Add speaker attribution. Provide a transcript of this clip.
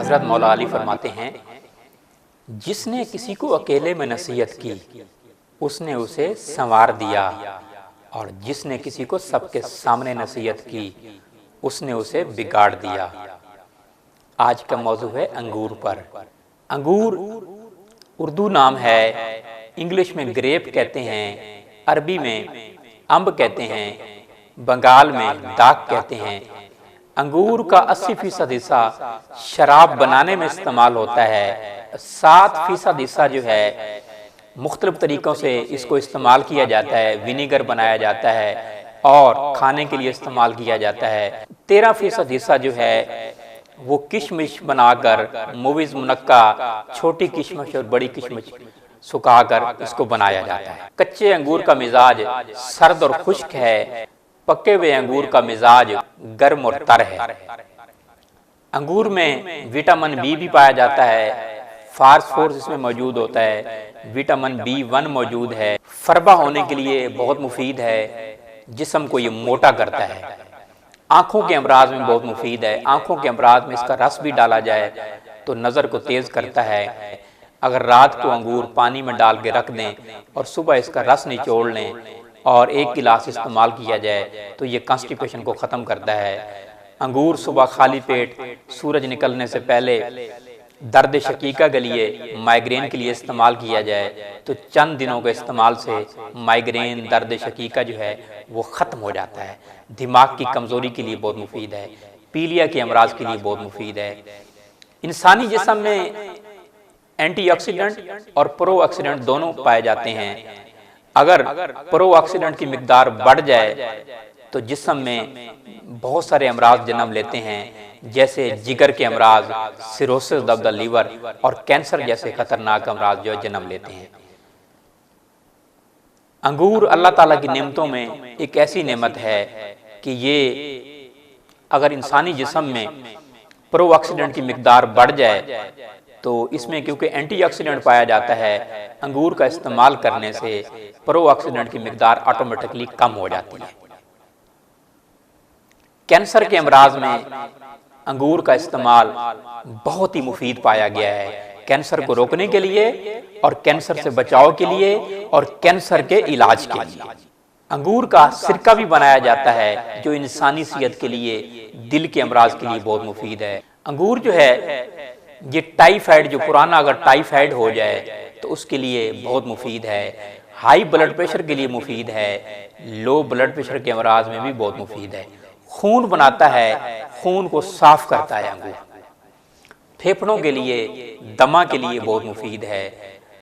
Speaker 1: हज़रत मौला अली फरमाते हैं, जिसने किसी को अकेले में नसीहत की उसने उसे संवार दिया, और जिसने किसी को सबके सामने नसीहत की उसने उसे बिगाड़ दिया। आज का मौजू है अंगूर पर। अंगूर उर्दू नाम है, इंग्लिश में ग्रेप कहते हैं, अरबी में अम्ब कहते हैं, बंगाल में दाक कहते हैं। अंगूर का 80% हिस्सा शराब बनाने में इस्तेमाल होता है। 7% हिस्सा जो है मुख्तलिफ तरीक़ों से इसको इस्तेमाल किया जाता है, विनीगर बनाया जाता है और खाने के लिए इस्तेमाल किया जाता है। 13% हिस्सा जो है वो किशमिश बनाकर मूवीज़ मुनक्का, छोटी किशमिश और बड़ी किशमिश सुखाकर इसको बनाया जाता है। कच्चे अंगूर का मिजाज सर्द और खुश्क है, पके हुए अंगूर का मिजाज गर्म और तर है। अंगूर में विटामिन बी भी पाया जाता है, फास्फोरस इसमें मौजूद होता है, विटामिन B1 मौजूद है, फरबा होने के लिए बहुत मुफीद है, जिस्म को ये मोटा करता है। आँखों के अमराज में बहुत मुफीद है, आँखों के अमराज में इसका रस भी डाला जाए तो नज़र को तेज़ करता है। अगर रात को अंगूर पानी में डाल के रख दें और सुबह इसका रस निचोड़ लें और 1 गिलास इस्तेमाल किया जाए तो ये कॉन्स्टिपेशन को ख़त्म करता है। अंगूर सुबह खाली पेट सूरज निकलने से पहले दर्द शकीका के लिए, माइग्रेन के लिए इस्तेमाल किया जाए तो चंद दिनों के इस्तेमाल से माइग्रेन, दर्द शकीका जो है वो ख़त्म हो जाता है। दिमाग की कमज़ोरी के लिए बहुत मुफीद है, पीलिया के अमराज के लिए बहुत मुफीद है। इंसानी जिस्म में एंटीऑक्सीडेंट और प्रोऑक्सीडेंट दोनों पाए जाते हैं। अगर प्रोऑक्सीडेंट की मिकदार बढ़ जाए तो जिस्म में बहुत सारे अमराज जन्म लेते हैं, जैसे जिगर के अमराज, सिरोसिस ऑफ द लीवर और कैंसर जैसे खतरनाक अमराज जो जन्म लेते हैं। अंगूर अल्लाह ताला की नेमतों में एक ऐसी नेमत है कि ये अगर इंसानी जिस्म में प्रोऑक्सीडेंट की मिकदार बढ़ जाए तो इसमें क्योंकि एंटीऑक्सीडेंट पाया जाता है, अंगूर का इस्तेमाल करने से प्रोऑक्सीडेंट की मिकदार ऑटोमेटिकली कम हो जाती है। कैंसर के अमराज में अंगूर का इस्तेमाल बहुत ही मुफीद पाया गया है, कैंसर को रोकने के लिए और कैंसर से बचाव के लिए और कैंसर के इलाज के लिए। अंगूर का सिरका भी बनाया जाता है जो इंसानी सेहत के लिए, दिल के अमराज के लिए बहुत मुफीद है। अंगूर जो है ये टाइफाइड, जो पुराना अगर टाइफाइड हो जाए तो उसके लिए बहुत मुफीद है, हाई ब्लड प्रेशर के लिए मुफीद है, लो ब्लड प्रेशर के अमराज में भी बहुत मुफीद है। खून बनाता है, खून को साफ करता है अंगूर। फेफड़ों के लिए, दमा के लिए बहुत मुफीद है।